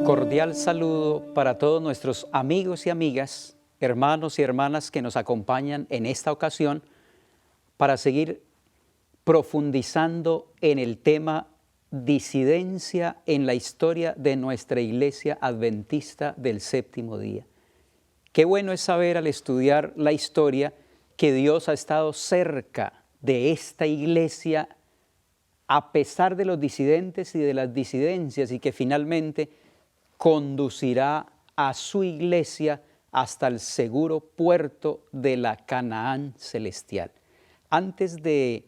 Cordial saludo para todos nuestros amigos y amigas, hermanos y hermanas que nos acompañan en esta ocasión para seguir profundizando en el tema disidencia en la historia de nuestra Iglesia Adventista del Séptimo Día. Qué bueno es saber al estudiar la historia que Dios ha estado cerca de esta iglesia a pesar de los disidentes y de las disidencias, y que finalmente conducirá a su iglesia hasta el seguro puerto de la Canaán celestial. Antes de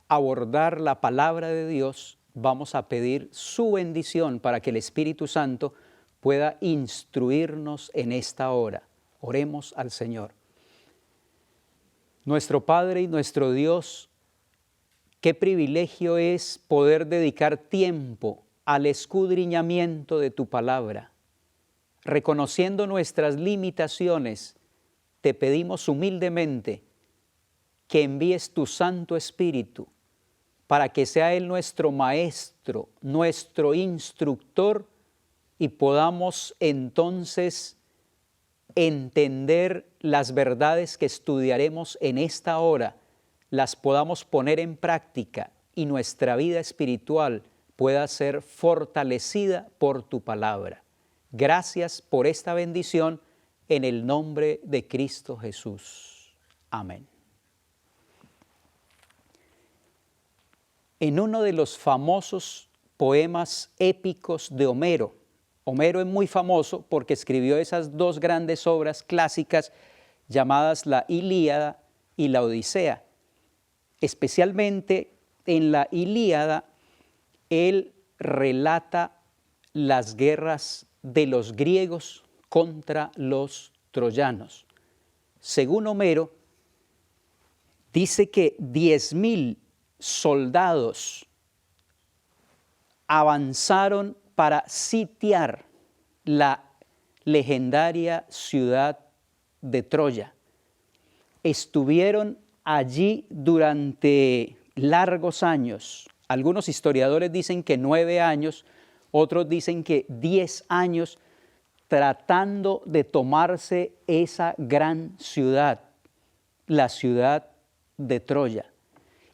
abordar la palabra de Dios, vamos a pedir su bendición para que el Espíritu Santo pueda instruirnos en esta hora. Oremos al Señor. Nuestro Padre y nuestro Dios, qué privilegio es poder dedicar tiempo al escudriñamiento de tu palabra. Reconociendo nuestras limitaciones, te pedimos humildemente que envíes tu Santo Espíritu para que sea Él nuestro maestro, nuestro instructor, y podamos entonces entender las verdades que estudiaremos en esta hora, las podamos poner en práctica y nuestra vida espiritual pueda ser fortalecida por tu palabra. Gracias por esta bendición en el nombre de Cristo Jesús. Amén. En uno de los famosos poemas épicos de Homero, Homero es muy famoso porque escribió esas dos grandes obras clásicas llamadas la Ilíada y la Odisea. Especialmente en la Ilíada, él relata las guerras de los griegos contra los troyanos. Según Homero, dice que 10,000 soldados avanzaron para sitiar la legendaria ciudad de Troya. Estuvieron allí durante largos años. Algunos historiadores dicen que 9 años, otros dicen que 10 años, tratando de tomarse esa gran ciudad, la ciudad de Troya.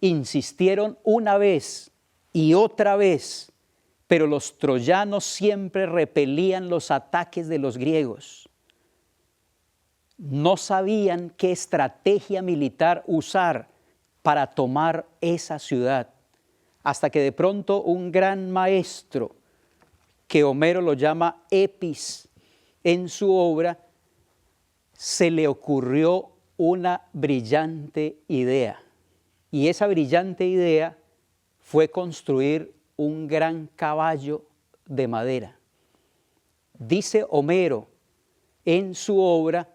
Insistieron una vez y otra vez, pero los troyanos siempre repelían los ataques de los griegos. No sabían qué estrategia militar usar para tomar esa ciudad, hasta que de pronto un gran maestro, que Homero lo llama Epis, en su obra, se le ocurrió una brillante idea. Y esa brillante idea fue construir un gran caballo de madera. Dice Homero en su obra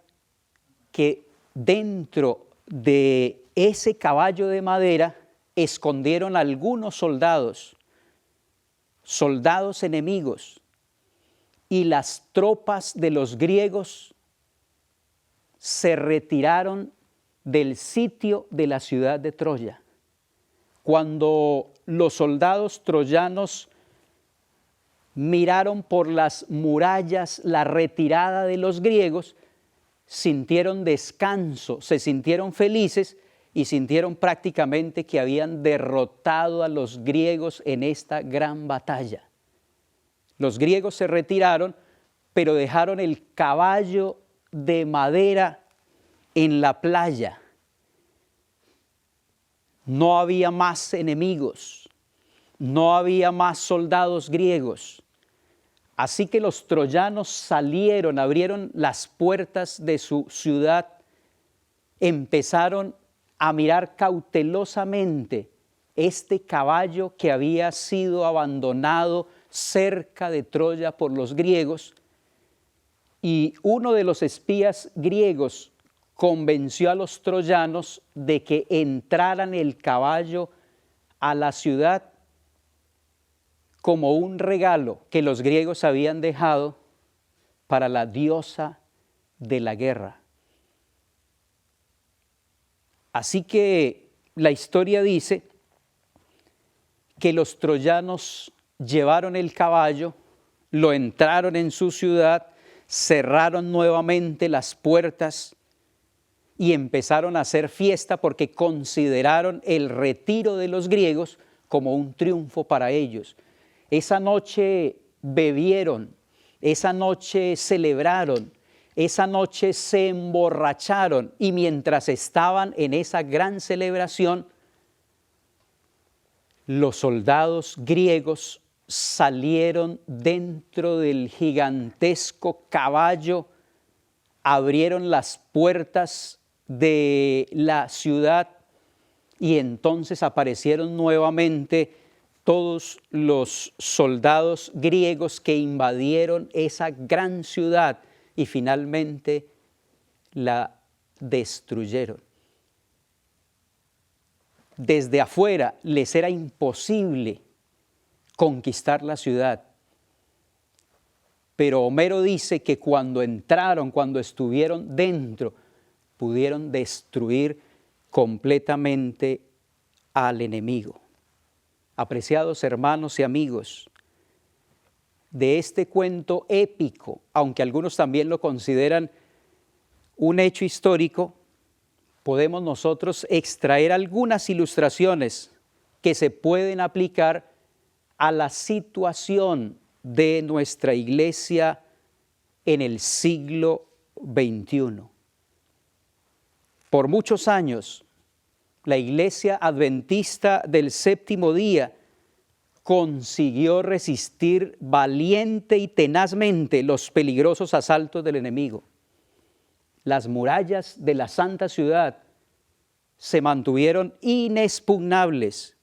que dentro de ese caballo de madera escondieron algunos soldados enemigos, y las tropas de los griegos se retiraron del sitio de la ciudad de Troya. Cuando los soldados troyanos miraron por las murallas la retirada de los griegos, sintieron descanso, se sintieron felices y sintieron prácticamente que habían derrotado a los griegos en esta gran batalla. Los griegos se retiraron, pero dejaron el caballo de madera en la playa. No había más enemigos, no había más soldados griegos. Así que los troyanos salieron, abrieron las puertas de su ciudad, empezaron a mirar cautelosamente este caballo que había sido abandonado cerca de Troya por los griegos, y uno de los espías griegos convenció a los troyanos de que entraran el caballo a la ciudad como un regalo que los griegos habían dejado para la diosa de la guerra. Así que la historia dice que los troyanos llevaron el caballo lo entraron en su ciudad, cerraron nuevamente las puertas y empezaron a hacer fiesta porque consideraron el retiro de los griegos como un triunfo para ellos. Esa noche bebieron, esa noche celebraron, esa noche se emborracharon y mientras estaban en esa gran celebración, los soldados griegos salieron dentro del gigantesco caballo, abrieron las puertas de la ciudad y entonces aparecieron nuevamente todos los soldados griegos que invadieron esa gran ciudad y finalmente la destruyeron. Desde afuera les era imposible conquistar la ciudad. Pero Homero dice que cuando entraron, cuando estuvieron dentro, pudieron destruir completamente al enemigo. Apreciados hermanos y amigos, de este cuento épico, aunque algunos también lo consideran un hecho histórico, podemos nosotros extraer algunas ilustraciones que se pueden aplicar a la situación de nuestra iglesia en el siglo XXI. Por muchos años, la Iglesia Adventista del Séptimo Día consiguió resistir valiente y tenazmente los peligrosos asaltos del enemigo. Las murallas de la Santa Ciudad se mantuvieron inexpugnables,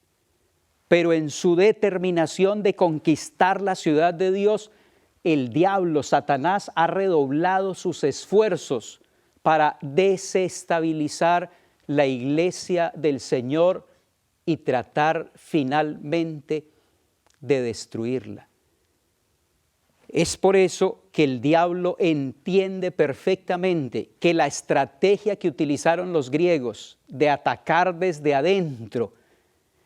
pero en su determinación de conquistar la ciudad de Dios, el diablo, Satanás, ha redoblado sus esfuerzos para desestabilizar la iglesia del Señor y tratar finalmente de destruirla. Es por eso que el diablo entiende perfectamente que la estrategia que utilizaron los griegos de atacar desde adentro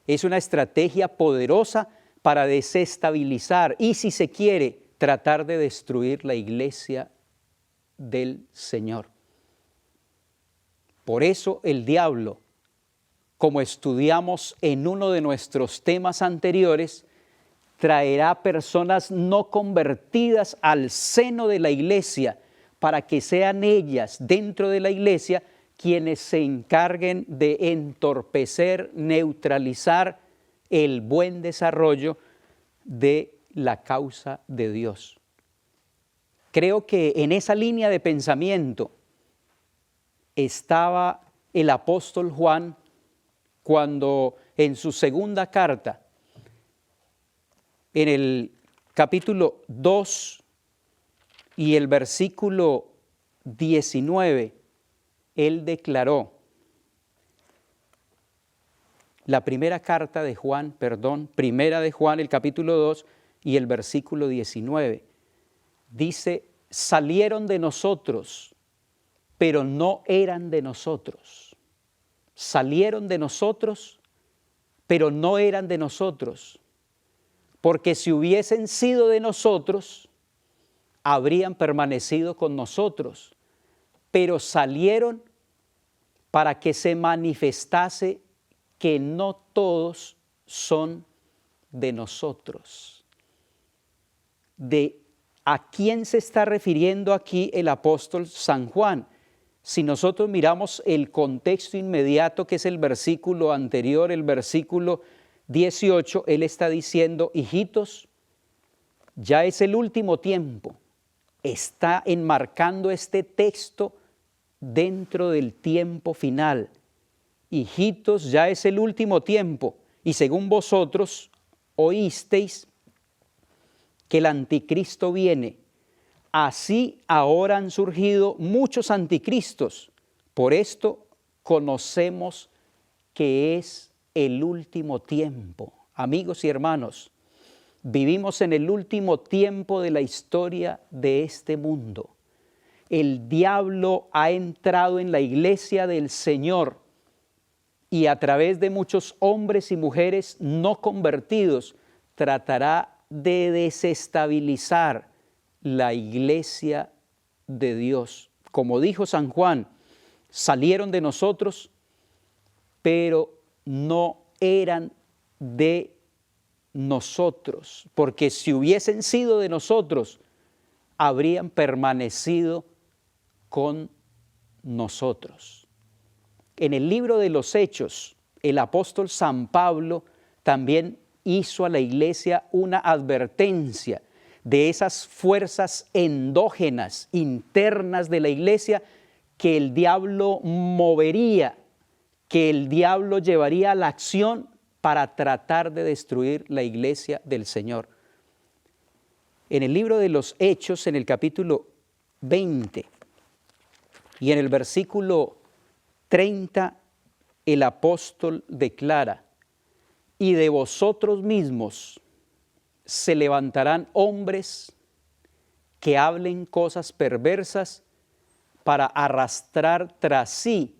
es una estrategia poderosa para desestabilizar y, si se quiere, tratar de destruir la iglesia del Señor. Por eso el diablo, como estudiamos en uno de nuestros temas anteriores, traerá personas no convertidas al seno de la iglesia para que sean ellas dentro de la iglesia quienes se encarguen de entorpecer, neutralizar el buen desarrollo de la causa de Dios. Creo que en esa línea de pensamiento estaba el apóstol Juan cuando en su segunda carta, en el capítulo 2 y el versículo 19, él declaró, primera de Juan, el capítulo 2 y el versículo 19, dice, salieron de nosotros, pero no eran de nosotros. Salieron de nosotros, pero no eran de nosotros. Porque si hubiesen sido de nosotros, habrían permanecido con nosotros. Pero salieron para que se manifestase que no todos son de nosotros. ¿De a quién se está refiriendo aquí el apóstol San Juan? Si nosotros miramos el contexto inmediato, que es el versículo anterior, el versículo 18, él está diciendo, hijitos, ya es el último tiempo. Está enmarcando este texto dentro del tiempo final. Hijitos, ya es el último tiempo, y según vosotros oísteis que el anticristo viene. Así ahora han surgido muchos anticristos. Por esto conocemos que es el último tiempo. Amigos y hermanos, vivimos en el último tiempo de la historia de este mundo. El diablo ha entrado en la iglesia del Señor y a través de muchos hombres y mujeres no convertidos tratará de desestabilizar la iglesia de Dios. Como dijo San Juan, salieron de nosotros, pero no eran de nosotros, porque si hubiesen sido de nosotros, habrían permanecido con nosotros. En el libro de los Hechos, el apóstol San Pablo también hizo a la iglesia una advertencia de esas fuerzas endógenas, internas de la iglesia, que el diablo movería, que el diablo llevaría a la acción para tratar de destruir la iglesia del Señor. En el libro de los Hechos, en el capítulo 20 y en el versículo 30, el apóstol declara: y de vosotros mismos se levantarán hombres que hablen cosas perversas para arrastrar tras sí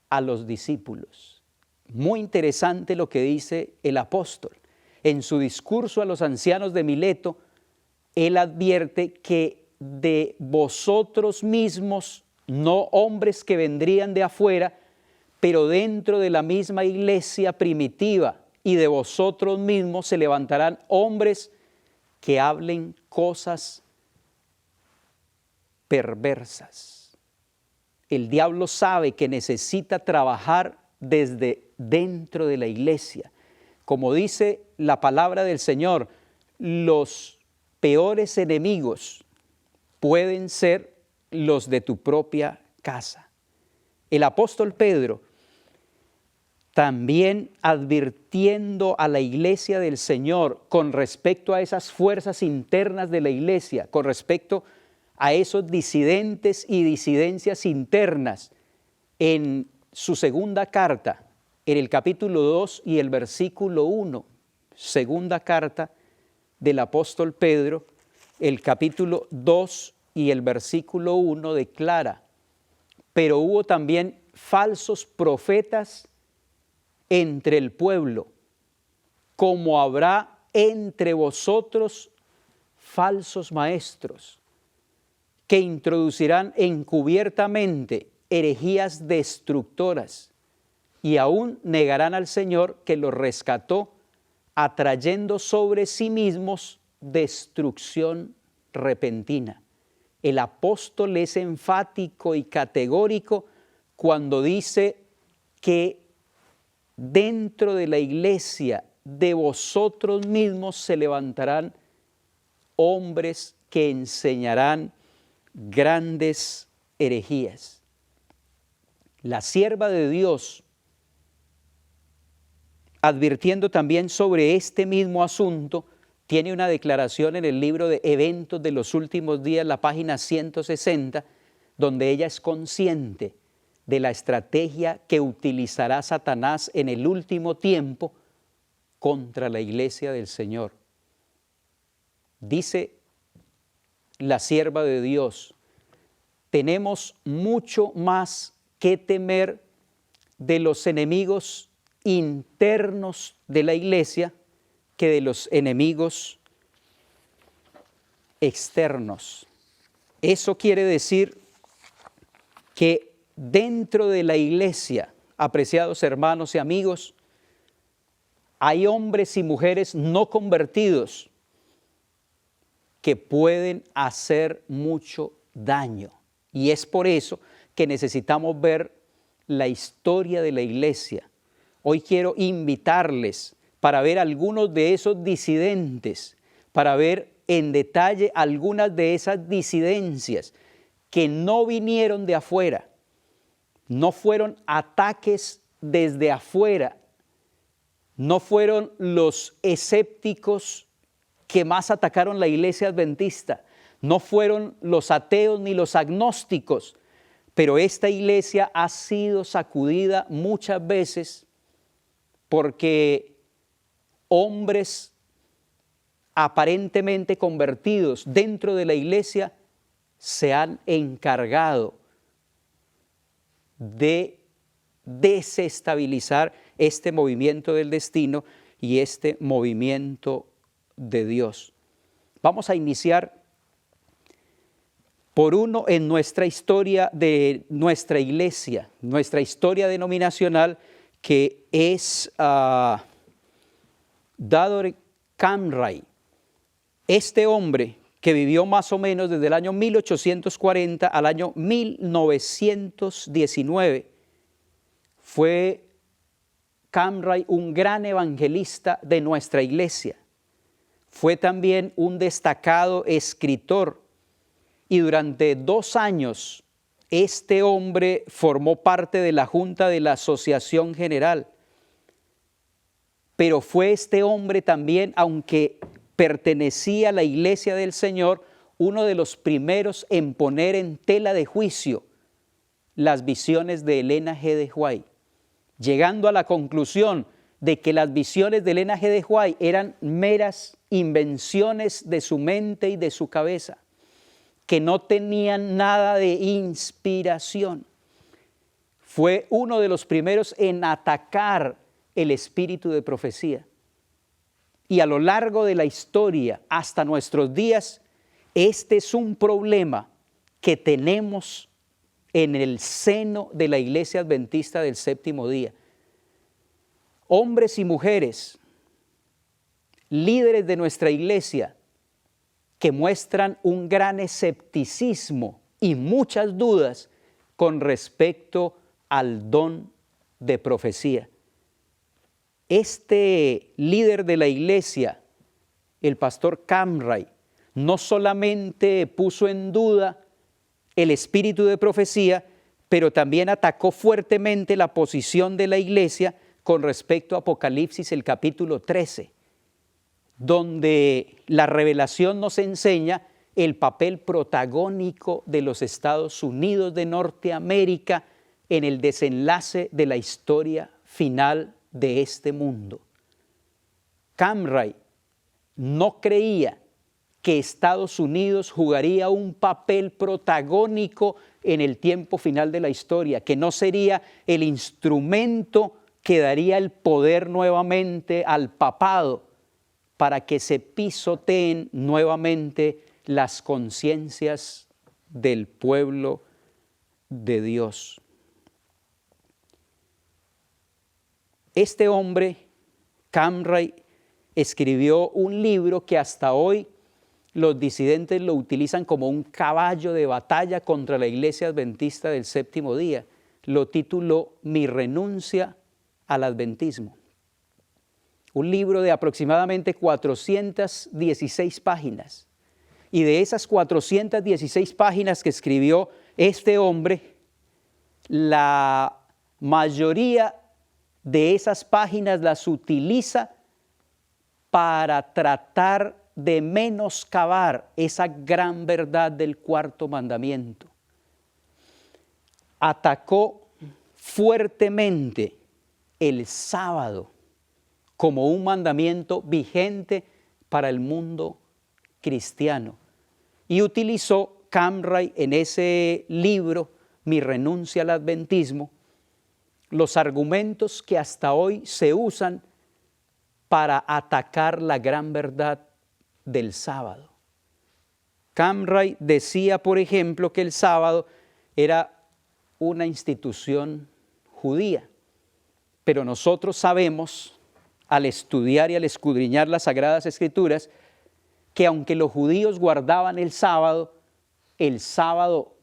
a los discípulos. Muy interesante lo que dice el apóstol. En su discurso a los ancianos de Mileto, él advierte que de vosotros mismos, no hombres que vendrían de afuera, pero dentro de la misma iglesia primitiva, y de vosotros mismos se levantarán hombres que hablen cosas perversas. El diablo sabe que necesita trabajar desde dentro de la iglesia. Como dice la palabra del Señor, los peores enemigos pueden ser los de tu propia casa. El apóstol Pedro, también advirtiendo a la iglesia del Señor con respecto a esas fuerzas internas de la iglesia, con respecto a esos disidentes y disidencias internas, en su segunda carta, en el capítulo 2 y el versículo 1, segunda carta del apóstol Pedro, el capítulo 2 y el versículo 1 declara: pero hubo también falsos profetas entre el pueblo, como habrá entre vosotros falsos maestros, que introducirán encubiertamente herejías destructoras, y aún negarán al Señor que los rescató, atrayendo sobre sí mismos destrucción repentina. El apóstol es enfático y categórico cuando dice que dentro de la iglesia de vosotros mismos se levantarán hombres que enseñarán grandes herejías. La sierva de Dios, advirtiendo también sobre este mismo asunto, tiene una declaración en el libro de Eventos de los Últimos Días, la página 160, donde ella es consciente de la estrategia que utilizará Satanás en el último tiempo contra la iglesia del Señor. Dice la sierva de Dios: tenemos mucho más que temer de los enemigos internos de la iglesia que de los enemigos externos. Eso quiere decir que dentro de la iglesia, apreciados hermanos y amigos, hay hombres y mujeres no convertidos que pueden hacer mucho daño. Y es por eso que necesitamos ver la historia de la iglesia. Hoy quiero invitarles para ver algunos de esos disidentes, para ver en detalle algunas de esas disidencias que no vinieron de afuera, no fueron ataques desde afuera, no fueron los escépticos que más atacaron la iglesia adventista, no fueron los ateos ni los agnósticos, pero esta iglesia ha sido sacudida muchas veces porque hombres aparentemente convertidos dentro de la iglesia se han encargado de desestabilizar este movimiento del destino y este movimiento de Dios. Vamos a iniciar por uno en nuestra historia de nuestra iglesia, nuestra historia denominacional, que es Dadore Camray. Este hombre, que vivió más o menos desde el año 1840 al año 1919, fue Camray un gran evangelista de nuestra iglesia. Fue también un destacado escritor y durante 2 años este hombre formó parte de la Junta de la Asociación General. Pero fue este hombre también, aunque pertenecía a la Iglesia del Señor, uno de los primeros en poner en tela de juicio las visiones de Elena G. de White, llegando a la conclusión de que las visiones de Elena G. de White eran meras invenciones de su mente y de su cabeza, que no tenían nada de inspiración. Fue uno de los primeros en atacar el espíritu de profecía. Y a lo largo de la historia, hasta nuestros días, este es un problema que tenemos en el seno de la Iglesia Adventista del Séptimo Día. Hombres y mujeres, líderes de nuestra iglesia, que muestran un gran escepticismo y muchas dudas con respecto al don de profecía. Este líder de la iglesia, el pastor Camray, no solamente puso en duda el espíritu de profecía, pero también atacó fuertemente la posición de la iglesia con respecto a Apocalipsis, el capítulo 13, donde la revelación nos enseña el papel protagónico de los Estados Unidos de Norteamérica en el desenlace de la historia final de este mundo. Camray no creía que Estados Unidos jugaría un papel protagónico en el tiempo final de la historia, que no sería el instrumento que daría el poder nuevamente al papado para que se pisoteen nuevamente las conciencias del pueblo de Dios. Este hombre, Camray, escribió un libro que hasta hoy los disidentes lo utilizan como un caballo de batalla contra la Iglesia Adventista del Séptimo Día. Lo tituló Mi renuncia al adventismo. Un libro de aproximadamente 416 páginas. Y de esas 416 páginas que escribió este hombre, la mayoría de esas páginas las utiliza para tratar de menoscabar esa gran verdad del cuarto mandamiento. Atacó fuertemente el sábado como un mandamiento vigente para el mundo cristiano. Y utilizó Camray en ese libro, Mi renuncia al adventismo, los argumentos que hasta hoy se usan para atacar la gran verdad del sábado. Camray decía, por ejemplo, que el sábado era una institución judía, pero nosotros sabemos, al estudiar y al escudriñar las Sagradas Escrituras, que aunque los judíos guardaban el sábado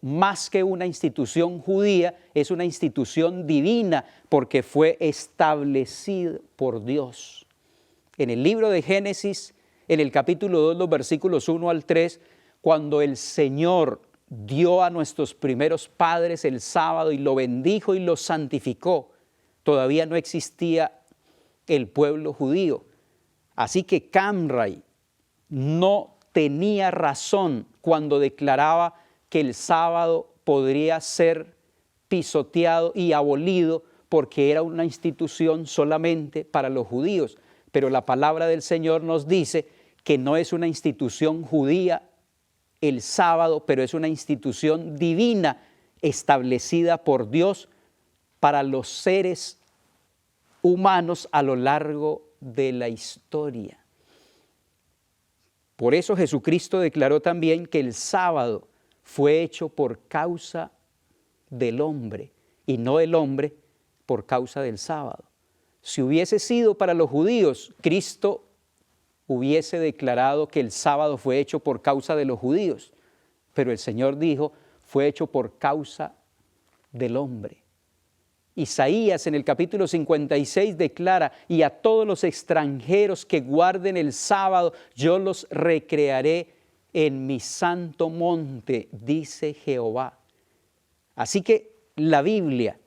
más que una institución judía, es una institución divina porque fue establecido por Dios. En el libro de Génesis, en el capítulo 2, los versículos 1 al 3, cuando el Señor dio a nuestros primeros padres el sábado y lo bendijo y lo santificó, todavía no existía el pueblo judío. Así que Camray no tenía razón cuando declaraba que el sábado podría ser pisoteado y abolido porque era una institución solamente para los judíos. Pero la palabra del Señor nos dice que no es una institución judía el sábado, pero es una institución divina establecida por Dios para los seres humanos a lo largo de la historia. Por eso Jesucristo declaró también que el sábado fue hecho por causa del hombre y no el hombre por causa del sábado. Si hubiese sido para los judíos, Cristo hubiese declarado que el sábado fue hecho por causa de los judíos, pero el Señor dijo, fue hecho por causa del hombre. Isaías en el capítulo 56 declara, y a todos los extranjeros que guarden el sábado, yo los recrearé en mi santo monte, dice Jehová. Así que la Biblia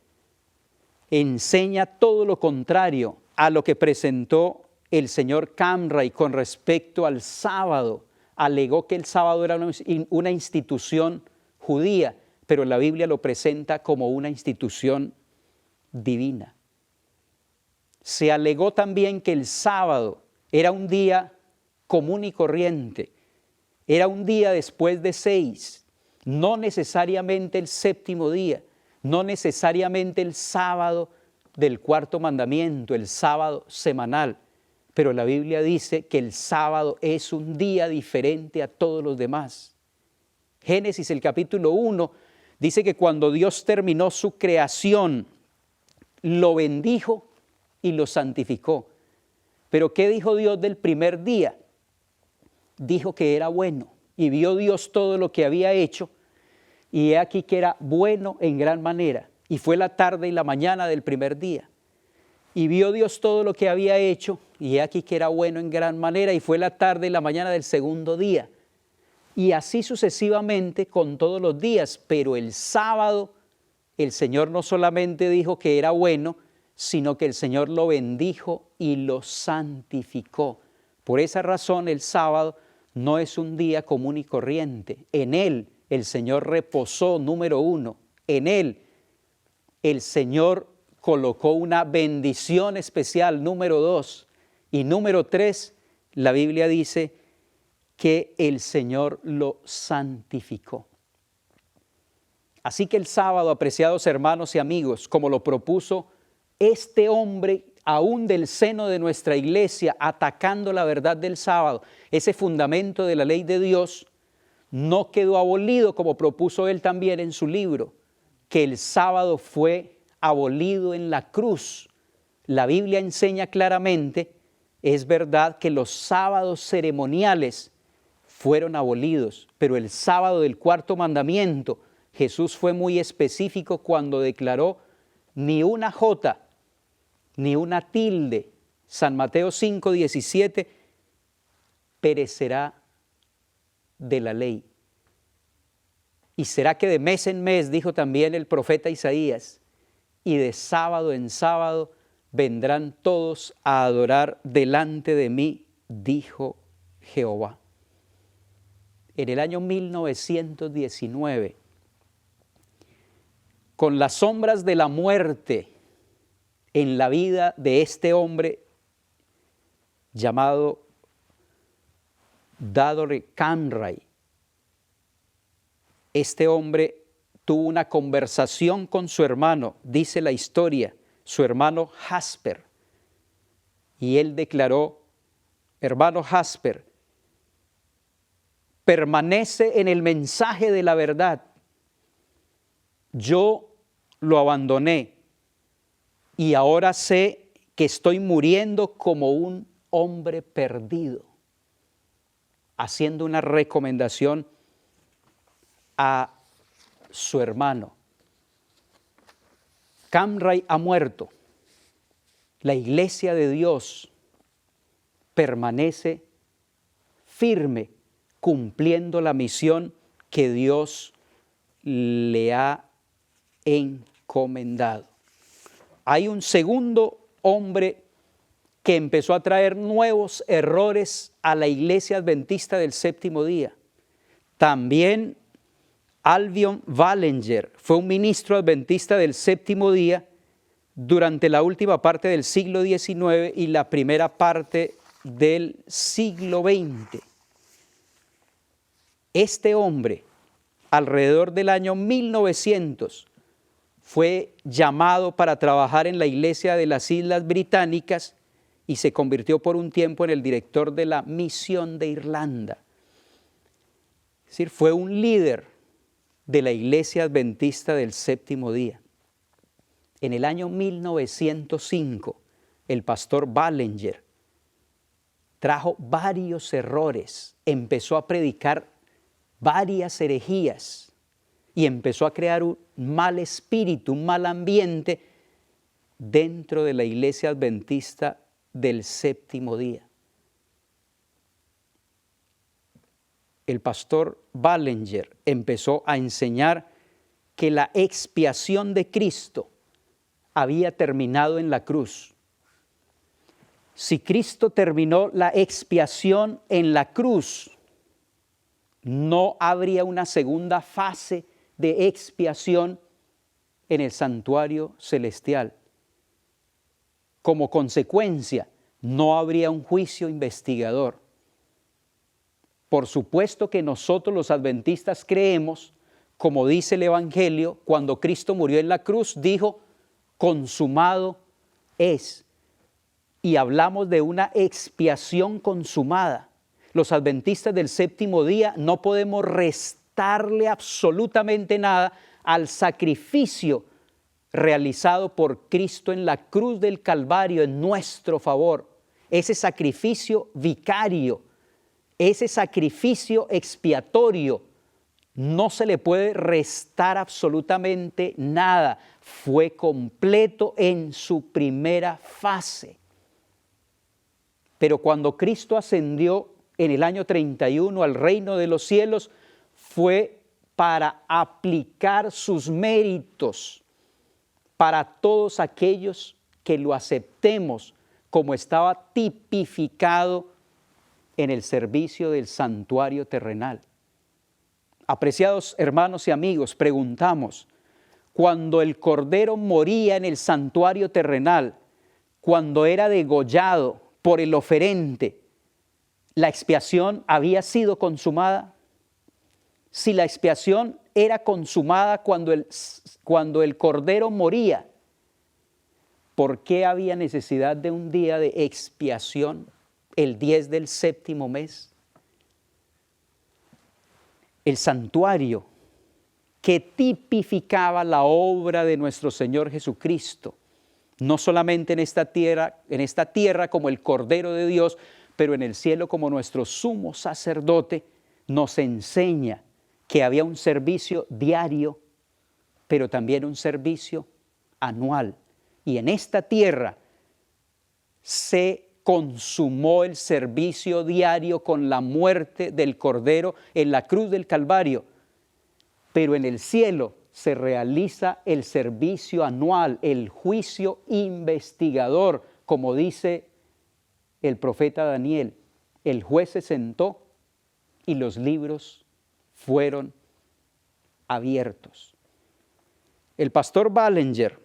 enseña todo lo contrario a lo que presentó el señor Camray con respecto al sábado. Alegó que el sábado era una institución judía, pero la Biblia lo presenta como una institución divina. Se alegó también que el sábado era un día común y corriente, era un día después de 6, no necesariamente el séptimo día, no necesariamente el sábado del cuarto mandamiento, el sábado semanal, pero la Biblia dice que el sábado es un día diferente a todos los demás. Génesis, el capítulo 1, dice que cuando Dios terminó su creación, lo bendijo y lo santificó. Pero ¿qué dijo Dios del primer día? Dijo que era bueno, y vio Dios todo lo que había hecho, y he aquí que era bueno en gran manera. Y fue la tarde y la mañana del primer día. Y vio Dios todo lo que había hecho, y he aquí que era bueno en gran manera, y fue la tarde y la mañana del segundo día. Y así sucesivamente con todos los días, pero el sábado el Señor no solamente dijo que era bueno, sino que el Señor lo bendijo y lo santificó. Por esa razón el sábado no es un día común y corriente. En él el Señor reposó, número 1. En él el Señor colocó una bendición especial, número 2. Y número 3, la Biblia dice que el Señor lo santificó. Así que el sábado, apreciados hermanos y amigos, como lo propuso este hombre, aún del seno de nuestra iglesia, atacando la verdad del sábado, ese fundamento de la ley de Dios, no quedó abolido como propuso él también en su libro, que el sábado fue abolido en la cruz. La Biblia enseña claramente, es verdad que los sábados ceremoniales fueron abolidos, pero el sábado del cuarto mandamiento, Jesús fue muy específico cuando declaró ni una jota, ni una tilde. San Mateo 5:17 perecerá de la ley. Y será que de mes en mes, dijo también el profeta Isaías, y de sábado en sábado vendrán todos a adorar delante de mí, dijo Jehová. En el año 1919, con las sombras de la muerte en la vida de este hombre llamado Dadore Camray, este hombre tuvo una conversación con su hermano, dice la historia, su hermano Jasper, y él declaró: hermano Jasper, permanece en el mensaje de la verdad. Yo lo abandoné y ahora sé que estoy muriendo como un hombre perdido, haciendo una recomendación a su hermano. Camray ha muerto. La iglesia de Dios permanece firme, cumpliendo la misión que Dios le ha encomendado. Hay un segundo hombre que empezó a traer nuevos errores a la iglesia adventista del séptimo día. También Albion Wallinger fue un ministro adventista del séptimo día durante la última parte del siglo XIX y la primera parte del siglo XX. Este hombre, alrededor del año 1900, fue llamado para trabajar en la iglesia de las Islas Británicas y se convirtió por un tiempo en el director de la misión de Irlanda. Es decir, fue un líder de la Iglesia Adventista del Séptimo Día. En el año 1905, el pastor Ballenger trajo varios errores, empezó a predicar varias herejías y empezó a crear un mal espíritu, un mal ambiente dentro de la Iglesia Adventista del Séptimo Día. El pastor Ballenger empezó a enseñar que la expiación de Cristo había terminado en la cruz. Si Cristo terminó la expiación en la cruz, no habría una segunda fase de expiación en el santuario celestial. Como consecuencia, no habría un juicio investigador. Por supuesto que nosotros los adventistas creemos, como dice el Evangelio, cuando Cristo murió en la cruz, dijo, consumado es. Y hablamos de una expiación consumada. Los adventistas del séptimo día no podemos restarle absolutamente nada al sacrificio realizado por Cristo en la cruz del Calvario en nuestro favor. Ese sacrificio vicario, ese sacrificio expiatorio, no se le puede restar absolutamente nada. Fue completo en su primera fase. Pero cuando Cristo ascendió en el año 31 al reino de los cielos, fue para aplicar sus méritos para todos aquellos que lo aceptemos, como estaba tipificado en el servicio del santuario terrenal. Apreciados hermanos y amigos, preguntamos, cuando el Cordero moría en el santuario terrenal, cuando era degollado por el oferente, ¿la expiación había sido consumada? Si la expiación era consumada cuando el Cordero moría, ¿por qué había necesidad de un día de expiación, el 10 del séptimo mes? El santuario que tipificaba la obra de nuestro Señor Jesucristo, no solamente en esta tierra como el Cordero de Dios, pero en el cielo como nuestro sumo sacerdote, nos enseña que había un servicio diario, pero también un servicio anual. Y en esta tierra se consumó el servicio diario con la muerte del Cordero en la cruz del Calvario, pero en el cielo se realiza el servicio anual, el juicio investigador, como dice el profeta Daniel. El juez se sentó y los libros fueron abiertos. El pastor Ballenger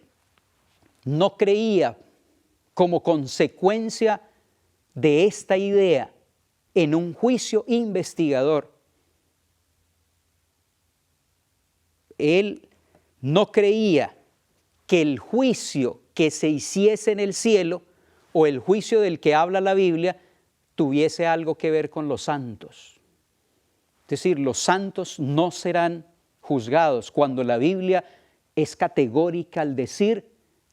no creía, como consecuencia de esta idea, en un juicio investigador. Él no creía que el juicio que se hiciese en el cielo o el juicio del que habla la Biblia tuviese algo que ver con los santos. Es decir, los santos no serán juzgados, cuando la Biblia es categórica al decir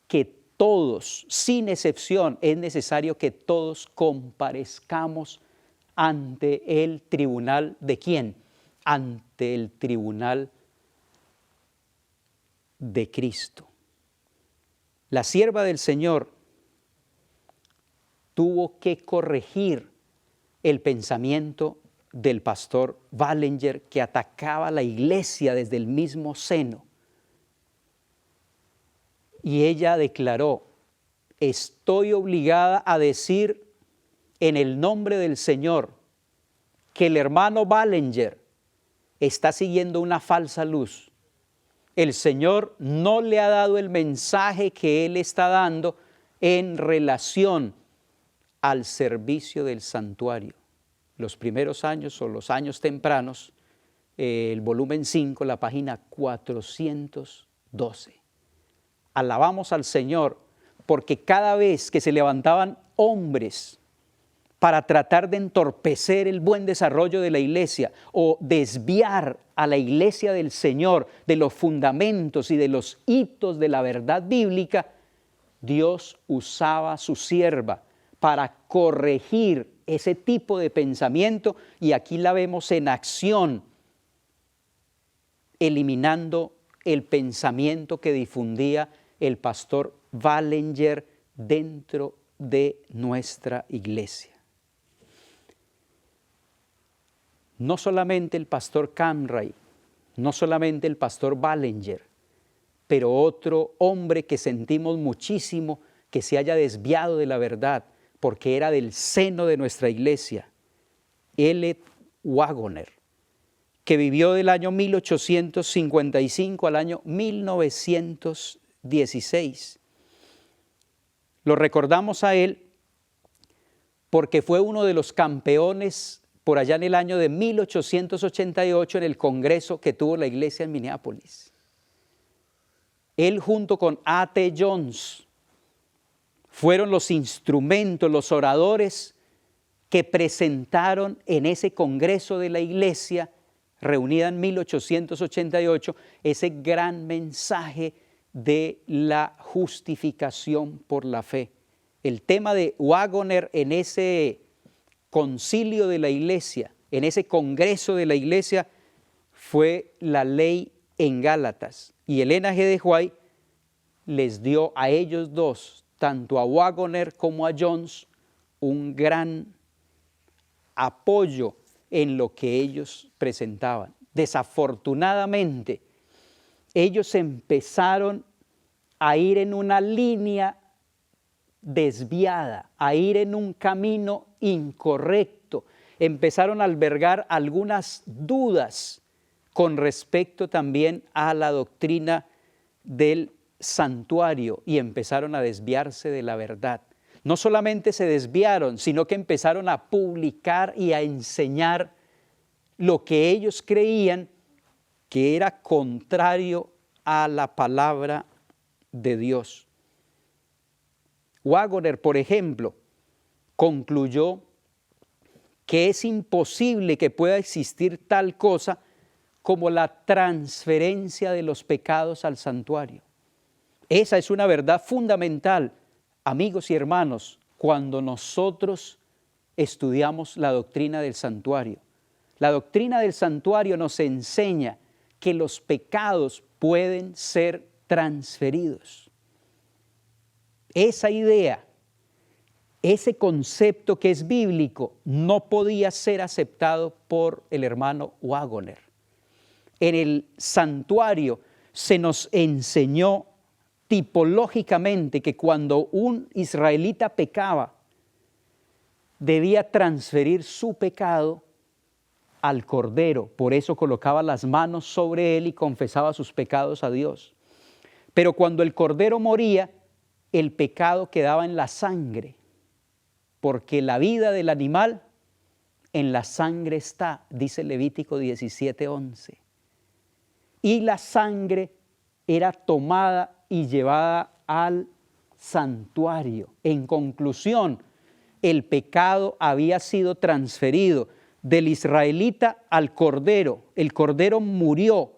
que todos, sin excepción, es necesario que todos comparezcamos ante el tribunal ¿de quién? Ante el tribunal de Cristo. La sierva del Señor tuvo que corregir el pensamiento del pastor Ballenger, que atacaba a la iglesia desde el mismo seno. Y ella declaró, estoy obligada a decir en el nombre del Señor que el hermano Ballenger está siguiendo una falsa luz. El Señor no le ha dado el mensaje que Él está dando en relación al servicio del santuario. Los primeros años o los años tempranos, el volumen 5, la página 412. Alabamos al Señor porque cada vez que se levantaban hombres para tratar de entorpecer el buen desarrollo de la iglesia o desviar a la iglesia del Señor de los fundamentos y de los hitos de la verdad bíblica, Dios usaba a su sierva para corregir ese tipo de pensamiento, y aquí la vemos en acción, eliminando el pensamiento que difundía el pastor Wallinger dentro de nuestra iglesia. No solamente el pastor Camray, no solamente el pastor Wallinger, pero otro hombre que sentimos muchísimo que se haya desviado de la verdad, porque era del seno de nuestra iglesia, L. Waggoner, que vivió del año 1855 al año 1916. Lo recordamos a él porque fue uno de los campeones por allá en el año de 1888 en el congreso que tuvo la iglesia en Minneapolis. Él junto con A.T. Jones fueron los instrumentos, los oradores que presentaron en ese congreso de la iglesia reunida en 1888 ese gran mensaje de la justificación por la fe. El tema de Waggoner en ese concilio de la iglesia, en ese congreso de la iglesia, fue la ley en Gálatas. Y Elena G. de White les dio a ellos dos, tanto a Waggoner como a Jones, un gran apoyo en lo que ellos presentaban. Desafortunadamente, ellos empezaron a ir en una línea desviada, a ir en un camino incorrecto. Empezaron a albergar algunas dudas con respecto también a la doctrina del santuario y empezaron a desviarse de la verdad. No solamente se desviaron, sino que empezaron a publicar y a enseñar lo que ellos creían que era contrario a la palabra de Dios. Waggoner, por ejemplo, concluyó que es imposible que pueda existir tal cosa como la transferencia de los pecados al santuario. Esa es una verdad fundamental, amigos y hermanos, cuando nosotros estudiamos la doctrina del santuario. La doctrina del santuario nos enseña que los pecados pueden ser transferidos. Esa idea, ese concepto que es bíblico, no podía ser aceptado por el hermano Waggoner. En el santuario se nos enseñó tipológicamente que cuando un israelita pecaba, debía transferir su pecado al Cordero. Por eso colocaba las manos sobre él y confesaba sus pecados a Dios. Pero cuando el Cordero moría, el pecado quedaba en la sangre, porque la vida del animal en la sangre está, dice Levítico 17:11. Y la sangre era tomada y llevada al santuario. En conclusión, el pecado había sido transferido del israelita al cordero. El cordero murió,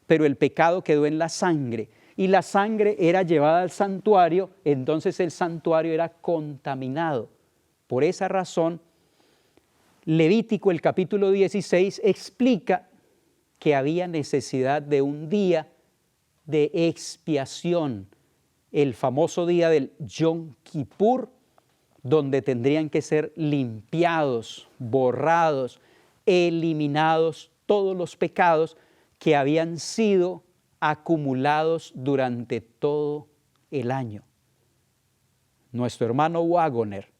pero el pecado quedó en la sangre. Y la sangre era llevada al santuario, entonces el santuario era contaminado. Por esa razón, Levítico, el capítulo 16, explica que había necesidad de un día de expiación, el famoso día del Yom Kippur, donde tendrían que ser limpiados, borrados, eliminados todos los pecados que habían sido acumulados durante todo el año. Nuestro hermano Waggoner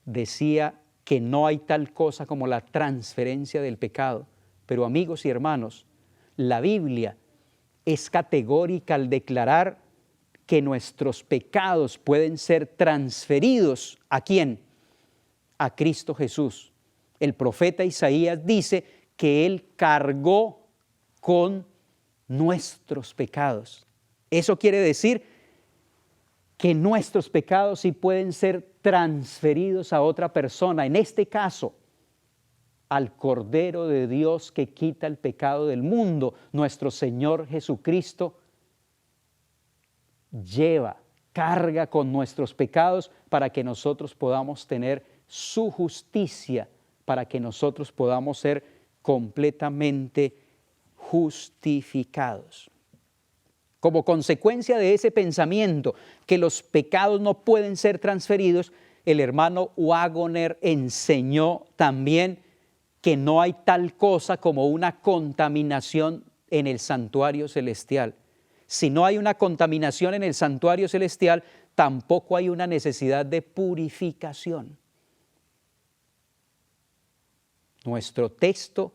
decía que no hay tal cosa como la transferencia del pecado, pero amigos y hermanos, la Biblia es categórica al declarar que nuestros pecados pueden ser transferidos. ¿A quién? A Cristo Jesús. El profeta Isaías dice que Él cargó con nuestros pecados. Eso quiere decir que nuestros pecados sí pueden ser transferidos a otra persona, en este caso, al Cordero de Dios que quita el pecado del mundo, nuestro Señor Jesucristo carga con nuestros pecados para que nosotros podamos tener su justicia, para que nosotros podamos ser completamente justificados. Como consecuencia de ese pensamiento que los pecados no pueden ser transferidos, el hermano Waggoner enseñó también que no hay tal cosa como una contaminación en el santuario celestial. Si no hay una contaminación en el santuario celestial, tampoco hay una necesidad de purificación. Nuestro texto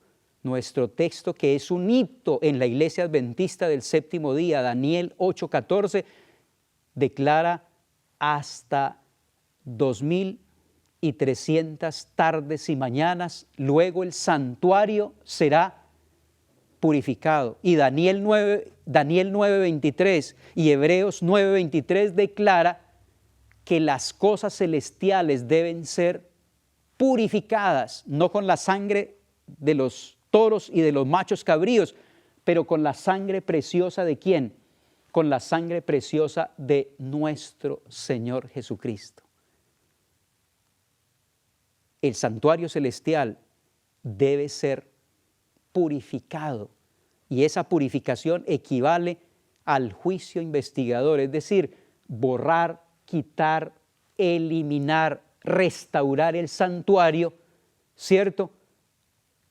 que es un hito en la Iglesia Adventista del Séptimo Día, Daniel 8:14, declara hasta 2300 tardes y mañanas, luego el santuario será purificado. Y Daniel 9:23 y Hebreos 9:23 declara que las cosas celestiales deben ser purificadas, no con la sangre de los toros y de los machos cabríos, pero con la sangre preciosa ¿de quién? Con la sangre preciosa de nuestro Señor Jesucristo. El santuario celestial debe ser purificado y esa purificación equivale al juicio investigador, es decir, borrar, quitar, eliminar, restaurar el santuario, ¿cierto?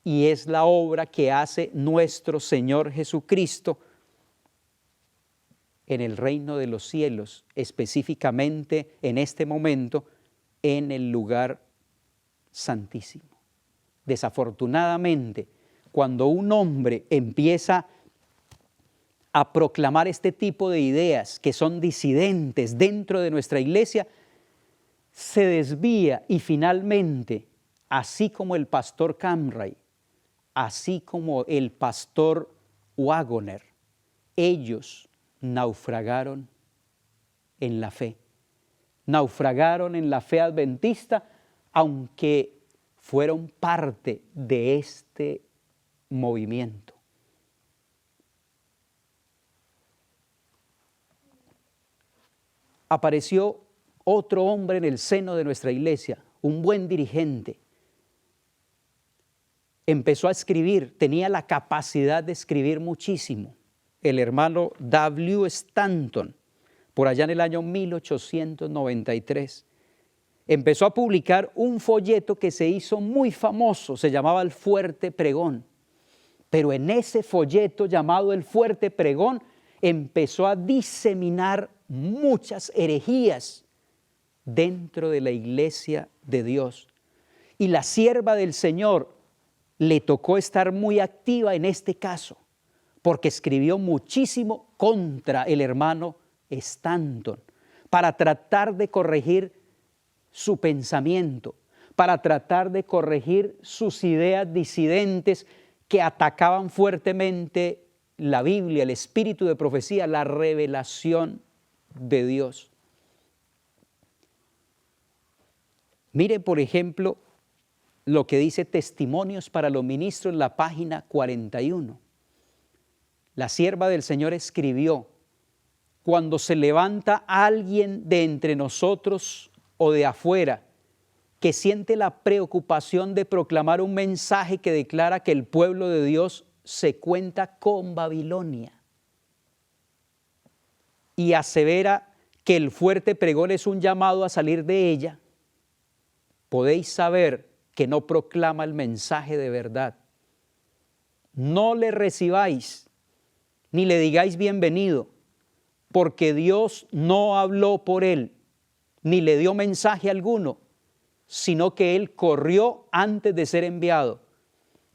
Y es la obra que hace nuestro Señor Jesucristo en el reino de los cielos, específicamente en este momento, en el lugar santísimo. Desafortunadamente, cuando un hombre empieza a proclamar este tipo de ideas que son disidentes dentro de nuestra iglesia, se desvía y finalmente, así como el pastor Camray, así como el pastor Waggoner, ellos naufragaron en la fe. Naufragaron en la fe adventista, aunque fueron parte de este movimiento. Apareció otro hombre en el seno de nuestra iglesia, un buen dirigente. Empezó a escribir, tenía la capacidad de escribir muchísimo. El hermano W. Stanton, por allá en el año 1893, empezó a publicar un folleto que se hizo muy famoso, se llamaba El Fuerte Pregón. Pero en ese folleto llamado El Fuerte Pregón empezó a diseminar muchas herejías dentro de la iglesia de Dios. Y la sierva del Señor le tocó estar muy activa en este caso, porque escribió muchísimo contra el hermano Stanton, para tratar de corregir su pensamiento, para tratar de corregir sus ideas disidentes que atacaban fuertemente la Biblia, el espíritu de profecía, la revelación de Dios. Mire, por ejemplo, lo que dice Testimonios para los Ministros en la página 41. La sierva del Señor escribió: cuando se levanta alguien de entre nosotros o de afuera que siente la preocupación de proclamar un mensaje que declara que el pueblo de Dios se cuenta con Babilonia y asevera que el fuerte pregón es un llamado a salir de ella, podéis saber que no proclama el mensaje de verdad. No le recibáis ni le digáis bienvenido, porque Dios no habló por él, ni le dio mensaje alguno, sino que él corrió antes de ser enviado.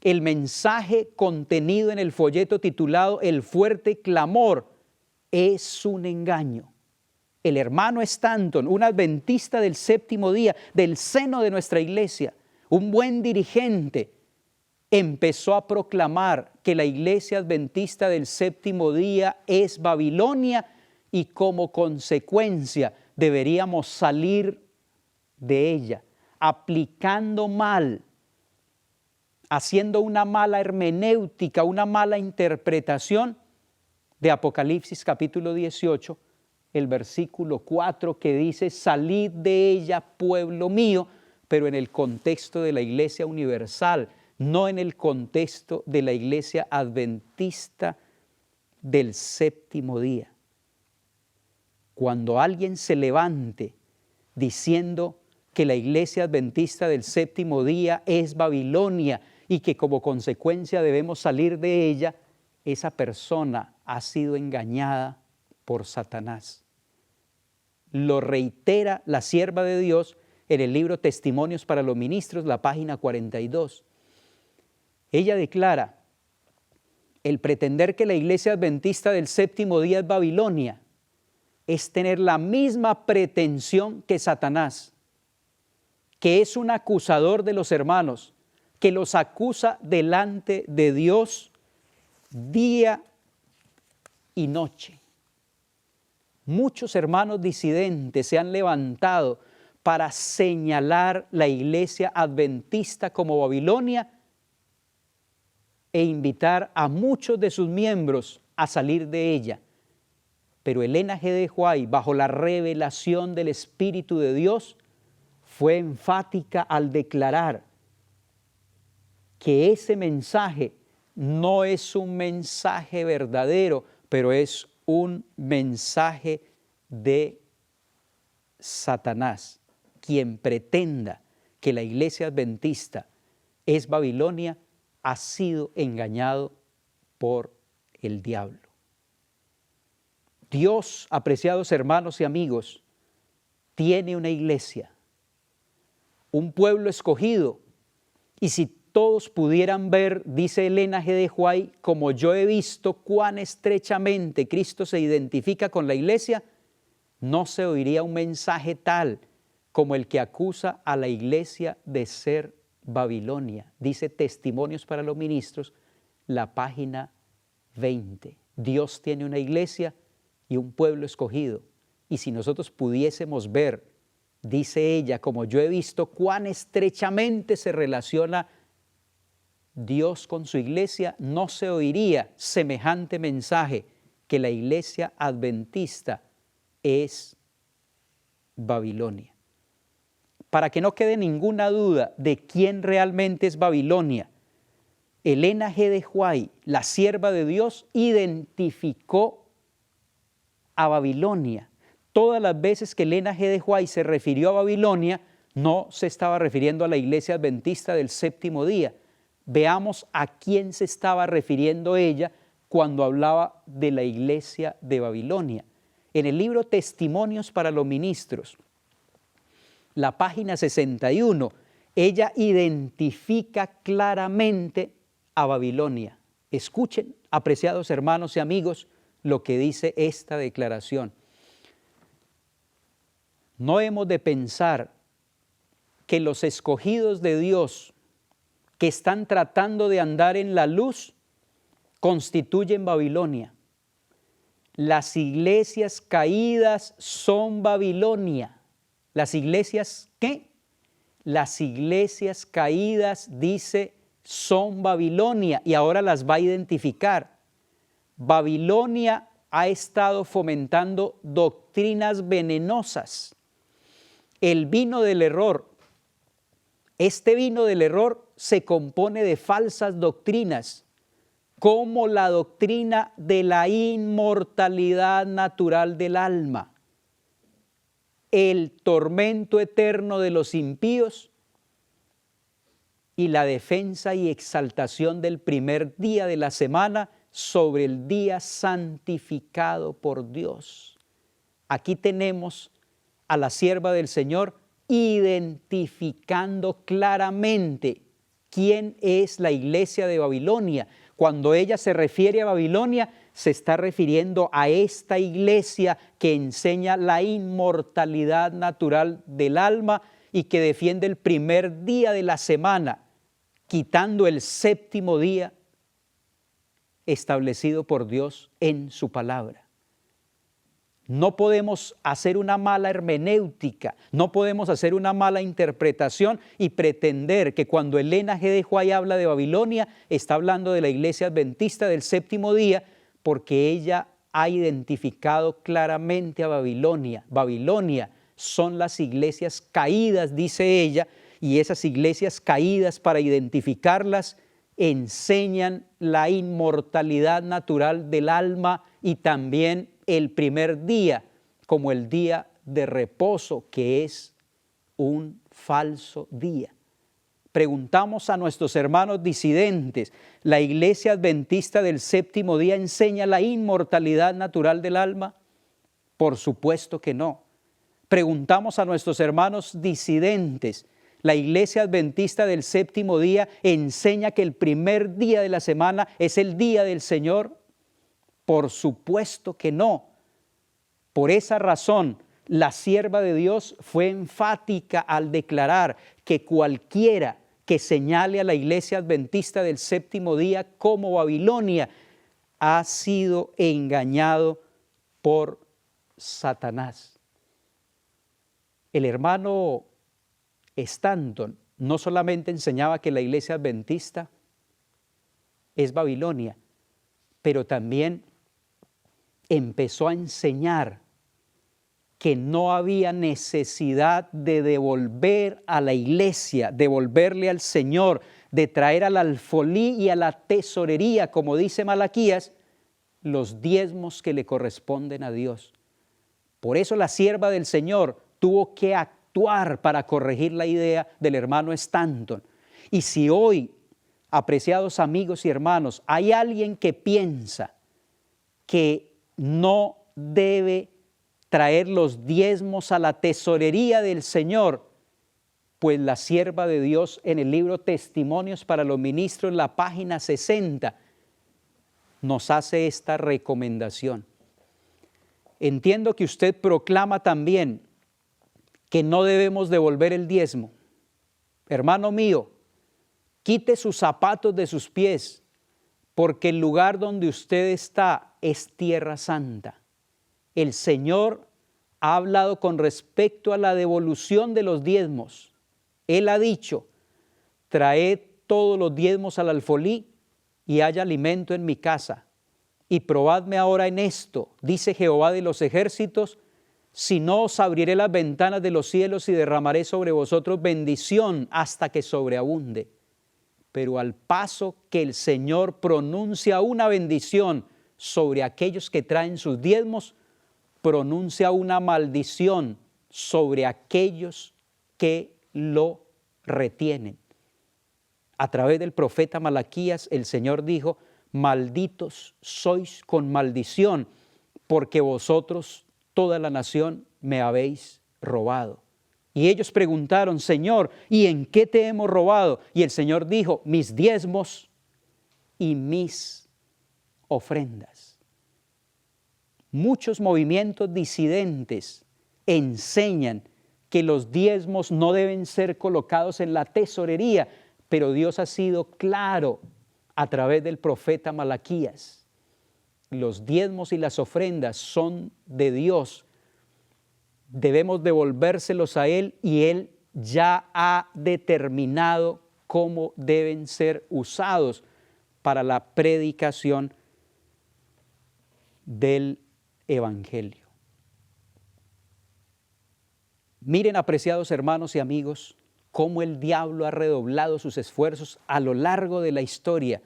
El mensaje contenido en el folleto titulado El Fuerte Clamor es un engaño. El hermano Stanton, un adventista del séptimo día, del seno de nuestra iglesia, un buen dirigente, empezó a proclamar que la iglesia adventista del séptimo día es Babilonia y como consecuencia deberíamos salir de ella, aplicando mal, haciendo una mala hermenéutica, una mala interpretación de Apocalipsis capítulo 18, el versículo 4 que dice, salid de ella, pueblo mío, pero en el contexto de la Iglesia universal, no en el contexto de la Iglesia adventista del séptimo día. Cuando alguien se levante diciendo que la Iglesia adventista del séptimo día es Babilonia y que como consecuencia debemos salir de ella, esa persona ha sido engañada por Satanás. Lo reitera la sierva de Dios en el libro Testimonios para los Ministros, la página 42. Ella declara, el pretender que la Iglesia adventista del séptimo día es Babilonia es tener la misma pretensión que Satanás, que es un acusador de los hermanos, que los acusa delante de Dios día y noche. Muchos hermanos disidentes se han levantado para señalar la Iglesia adventista como Babilonia e invitar a muchos de sus miembros a salir de ella. Pero Elena G. de White, bajo la revelación del Espíritu de Dios, fue enfática al declarar que ese mensaje no es un mensaje verdadero, pero es un mensaje de Satanás. Quien pretenda que la Iglesia adventista es Babilonia ha sido engañado por el diablo. Dios, apreciados hermanos y amigos, tiene una iglesia, un pueblo escogido, y si todos pudieran ver, dice Elena G. de White, como yo he visto cuán estrechamente Cristo se identifica con la iglesia, no se oiría un mensaje tal como el que acusa a la iglesia de ser Babilonia. Dice Testimonios para los Ministros, la página 20. Dios tiene una iglesia y un pueblo escogido. Y si nosotros pudiésemos ver, dice ella, como yo he visto cuán estrechamente se relaciona Dios con su iglesia, no se oiría semejante mensaje que la iglesia adventista es Babilonia. Para que no quede ninguna duda de quién realmente es Babilonia, Elena G. de White, la sierva de Dios, identificó a Babilonia. Todas las veces que Elena G. de White se refirió a Babilonia, no se estaba refiriendo a la iglesia adventista del séptimo día. Veamos a quién se estaba refiriendo ella cuando hablaba de la iglesia de Babilonia. En el libro Testimonios para los Ministros, la página 61, ella identifica claramente a Babilonia. Escuchen, apreciados hermanos y amigos, lo que dice esta declaración. No hemos de pensar que los escogidos de Dios que están tratando de andar en la luz constituyen Babilonia. Las iglesias caídas son Babilonia. ¿Las iglesias qué? Las iglesias caídas, dice, son Babilonia, y ahora las va a identificar. Babilonia ha estado fomentando doctrinas venenosas. El vino del error. Este vino del error se compone de falsas doctrinas, como la doctrina de la inmortalidad natural del alma, el tormento eterno de los impíos y la defensa y exaltación del primer día de la semana sobre el día santificado por Dios. Aquí tenemos a la sierva del Señor identificando claramente quién es la iglesia de Babilonia. Cuando ella se refiere a Babilonia, se está refiriendo a esta iglesia que enseña la inmortalidad natural del alma y que defiende el primer día de la semana, quitando el séptimo día establecido por Dios en su palabra. No podemos hacer una mala hermenéutica, no podemos hacer una mala interpretación y pretender que cuando Elena G. de White habla de Babilonia, está hablando de la iglesia adventista del séptimo día, porque ella ha identificado claramente a Babilonia. Babilonia son las iglesias caídas, dice ella, y esas iglesias caídas, para identificarlas, enseñan la inmortalidad natural del alma y también el primer día como el día de reposo, que es un falso día. Preguntamos a nuestros hermanos disidentes, ¿la iglesia adventista del séptimo día enseña la inmortalidad natural del alma? Por supuesto que no. Preguntamos a nuestros hermanos disidentes, ¿la iglesia adventista del séptimo día enseña que el primer día de la semana es el día del Señor? Por supuesto que no. Por esa razón, la sierva de Dios fue enfática al declarar que cualquiera que señale a la iglesia adventista del séptimo día como Babilonia ha sido engañado por Satanás. El hermano Stanton no solamente enseñaba que la iglesia adventista es Babilonia, pero también empezó a enseñar que no había necesidad de devolver a la iglesia, devolverle al Señor, de traer al alfolí y a la tesorería, como dice Malaquías, los diezmos que le corresponden a Dios. Por eso la sierva del Señor tuvo que actuar para corregir la idea del hermano Stanton. Y si hoy, apreciados amigos y hermanos, hay alguien que piensa que no debe traer los diezmos a la tesorería del Señor, pues la sierva de Dios en el libro Testimonios para los Ministros, en la página 60, nos hace esta recomendación. Entiendo que usted proclama también que no debemos devolver el diezmo. Hermano mío, quite sus zapatos de sus pies, porque el lugar donde usted está es tierra santa. El Señor ha hablado con respecto a la devolución de los diezmos. Él ha dicho, traed todos los diezmos al alfolí y haya alimento en mi casa. Y probadme ahora en esto, dice Jehová de los ejércitos, si no os abriré las ventanas de los cielos y derramaré sobre vosotros bendición hasta que sobreabunde. Pero al paso que el Señor pronuncia una bendición sobre aquellos que traen sus diezmos, pronuncia una maldición sobre aquellos que lo retienen. A través del profeta Malaquías, el Señor dijo, malditos sois con maldición, porque vosotros, toda la nación, me habéis robado. Y ellos preguntaron, Señor, ¿y en qué te hemos robado? Y el Señor dijo, mis diezmos y mis ofrendas. Muchos movimientos disidentes enseñan que los diezmos no deben ser colocados en la tesorería, pero Dios ha sido claro a través del profeta Malaquías. Los diezmos y las ofrendas son de Dios. Debemos devolvérselos a Él y Él ya ha determinado cómo deben ser usados para la predicación del Evangelio. Miren, apreciados hermanos y amigos, cómo el diablo ha redoblado sus esfuerzos a lo largo de la historia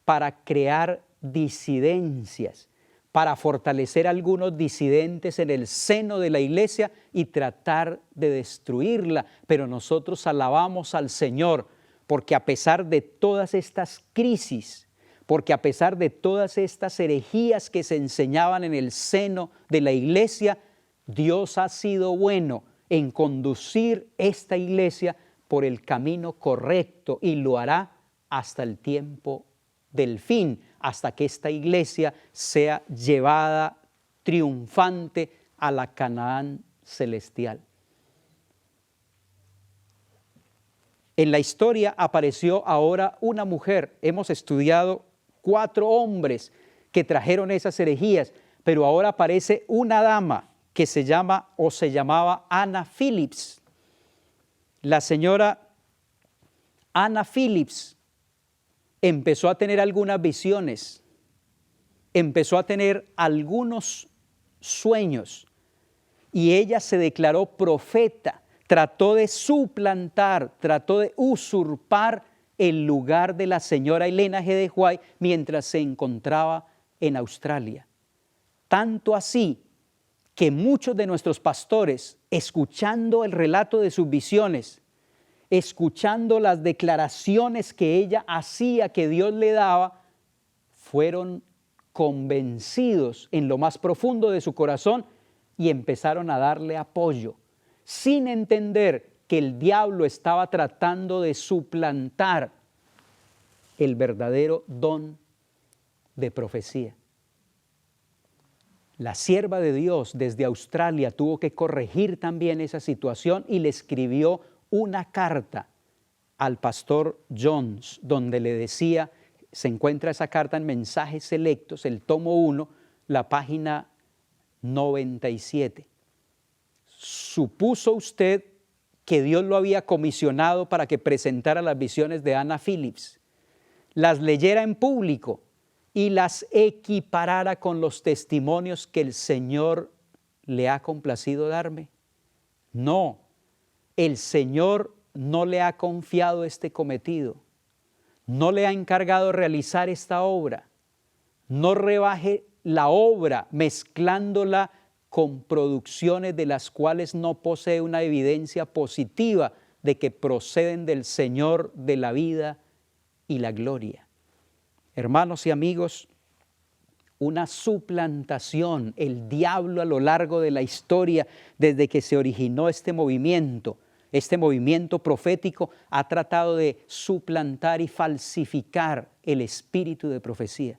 para crear disidencias, para fortalecer a algunos disidentes en el seno de la iglesia y tratar de destruirla. Pero nosotros alabamos al Señor, porque a pesar de todas estas crisis, porque a pesar de todas estas herejías que se enseñaban en el seno de la iglesia, Dios ha sido bueno en conducir esta iglesia por el camino correcto y lo hará hasta el tiempo del fin, hasta que esta iglesia sea llevada triunfante a la Canaán celestial. En la historia apareció ahora una mujer. Hemos estudiado 4 hombres que trajeron esas herejías, pero ahora aparece una dama que se llama o se llamaba Anna Phillips. La señora Anna Phillips empezó a tener algunas visiones, empezó a tener algunos sueños y ella se declaró profeta, trató de suplantar, trató de usurpar el lugar de la señora Elena G. de White mientras se encontraba en Australia. Tanto así que muchos de nuestros pastores, escuchando el relato de sus visiones, escuchando las declaraciones que ella hacía, que Dios le daba, fueron convencidos en lo más profundo de su corazón y empezaron a darle apoyo, sin entender que el diablo estaba tratando de suplantar el verdadero don de profecía. La sierva de Dios desde Australia tuvo que corregir también esa situación y le escribió una carta al pastor Jones, donde le decía, se encuentra esa carta en Mensajes Selectos, el tomo 1, la página 97. ¿Supuso usted que Dios lo había comisionado para que presentara las visiones de Anna Phillips, las leyera en público y las equiparara con los testimonios que el Señor le ha complacido darme? No, el Señor no le ha confiado este cometido, no le ha encargado realizar esta obra. No rebaje la obra mezclándola con producciones de las cuales no posee una evidencia positiva de que proceden del Señor de la vida y la gloria. Hermanos y amigos, una suplantación, el diablo a lo largo de la historia, desde que se originó este movimiento profético, ha tratado de suplantar y falsificar el espíritu de profecía.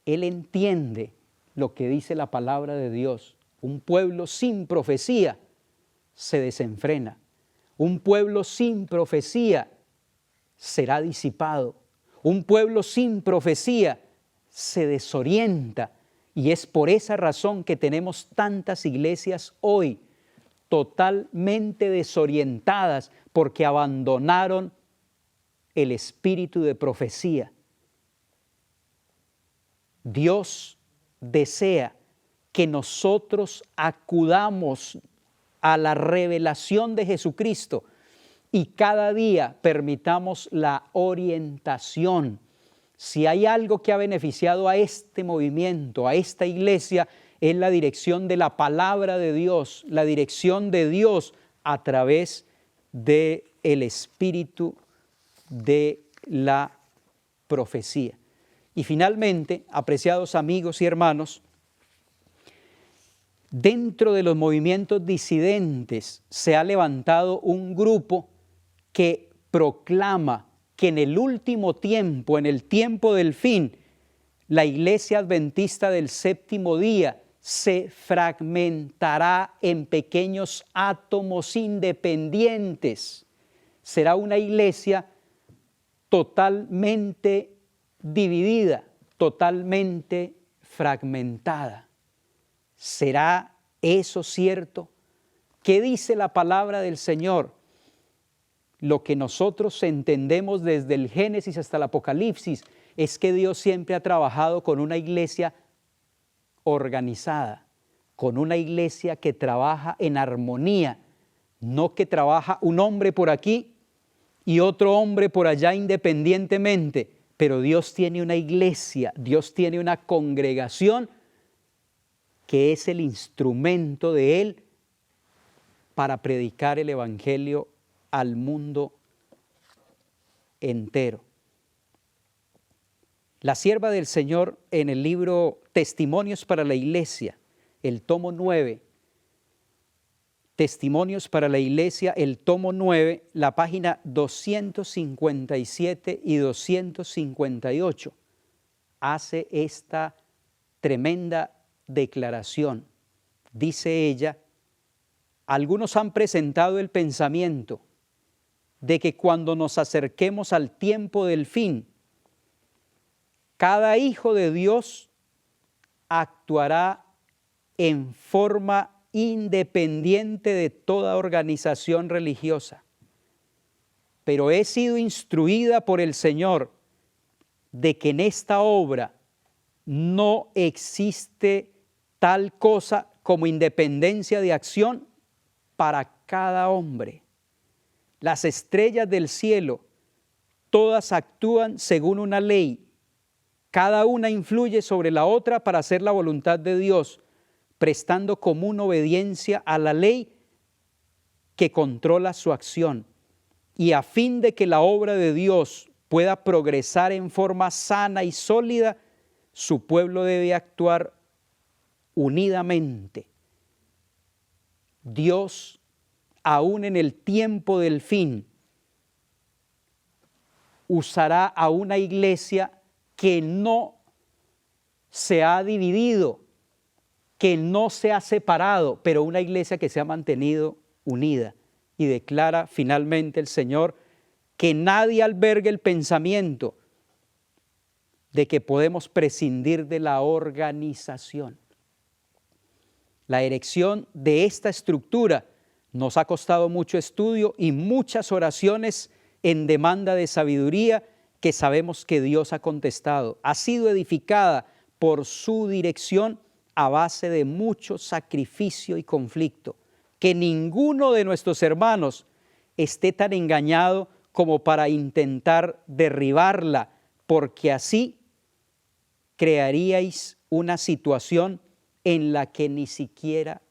Él entiende lo que dice la palabra de Dios. Un pueblo sin profecía se desenfrena. Un pueblo sin profecía será disipado. Un pueblo sin profecía se desorienta. Y es por esa razón que tenemos tantas iglesias hoy totalmente desorientadas porque abandonaron el espíritu de profecía. Dios desea que nosotros acudamos a la revelación de Jesucristo y cada día permitamos la orientación. Si hay algo que ha beneficiado a este movimiento, a esta iglesia, es la dirección de la palabra de Dios, la dirección de Dios a través del espíritu de la profecía. Y finalmente, apreciados amigos y hermanos, dentro de los movimientos disidentes se ha levantado un grupo que proclama que en el último tiempo, en el tiempo del fin, la Iglesia Adventista del Séptimo Día se fragmentará en pequeños átomos independientes. Será una iglesia totalmente dividida, totalmente fragmentada. ¿Será eso cierto? ¿Qué dice la palabra del Señor? Lo que nosotros entendemos desde el Génesis hasta el Apocalipsis es que Dios siempre ha trabajado con una iglesia organizada, con una iglesia que trabaja en armonía, no que trabaja un hombre por aquí y otro hombre por allá independientemente, pero Dios tiene una iglesia, Dios tiene una congregación que es el instrumento de Él para predicar el evangelio al mundo entero. La sierva del Señor en el libro Testimonios para la Iglesia, el tomo 9, Testimonios para la Iglesia, el tomo 9, la página 257 y 258, hace esta tremenda declaración. Dice ella, algunos han presentado el pensamiento de que cuando nos acerquemos al tiempo del fin, cada hijo de Dios actuará en forma independiente de toda organización religiosa. Pero he sido instruida por el Señor de que en esta obra no existe tal cosa como independencia de acción para cada hombre. Las estrellas del cielo, todas actúan según una ley. Cada una influye sobre la otra para hacer la voluntad de Dios, prestando común obediencia a la ley que controla su acción. Y a fin de que la obra de Dios pueda progresar en forma sana y sólida, su pueblo debe actuar unidamente. Dios, aún en el tiempo del fin, usará a una iglesia que no se ha dividido, que no se ha separado, pero una iglesia que se ha mantenido unida. Y declara finalmente el Señor que nadie albergue el pensamiento de que podemos prescindir de la organización. La erección de esta estructura nos ha costado mucho estudio y muchas oraciones en demanda de sabiduría que sabemos que Dios ha contestado. Ha sido edificada por su dirección a base de mucho sacrificio y conflicto. Que ninguno de nuestros hermanos esté tan engañado como para intentar derribarla, porque así crearíais una situación en la que ni siquiera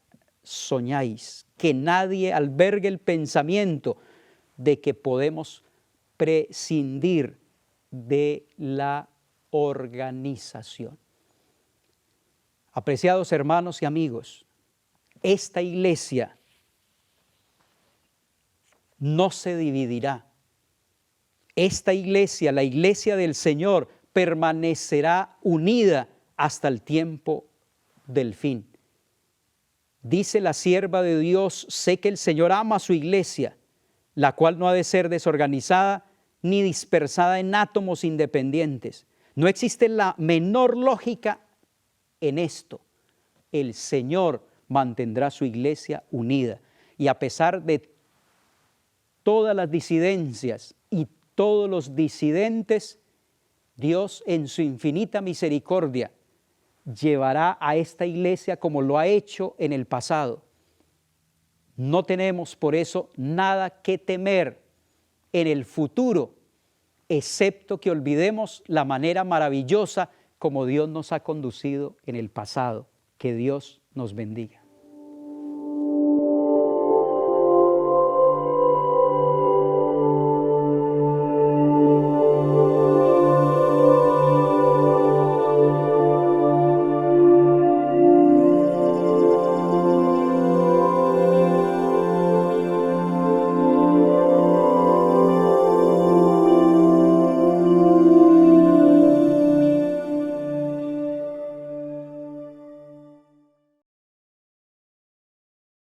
soñáis. Que nadie albergue el pensamiento de que podemos prescindir de la organización. Apreciados hermanos y amigos, esta iglesia no se dividirá. Esta iglesia, la iglesia del Señor, permanecerá unida hasta el tiempo del fin. Dice la sierva de Dios: sé que el Señor ama a su iglesia, la cual no ha de ser desorganizada ni dispersada en átomos independientes. No existe la menor lógica en esto. El Señor mantendrá su iglesia unida. Y a pesar de todas las disidencias y todos los disidentes, Dios en su infinita misericordia llevará a esta iglesia como lo ha hecho en el pasado. No tenemos por eso nada que temer en el futuro, excepto que olvidemos la manera maravillosa como Dios nos ha conducido en el pasado. Que Dios nos bendiga.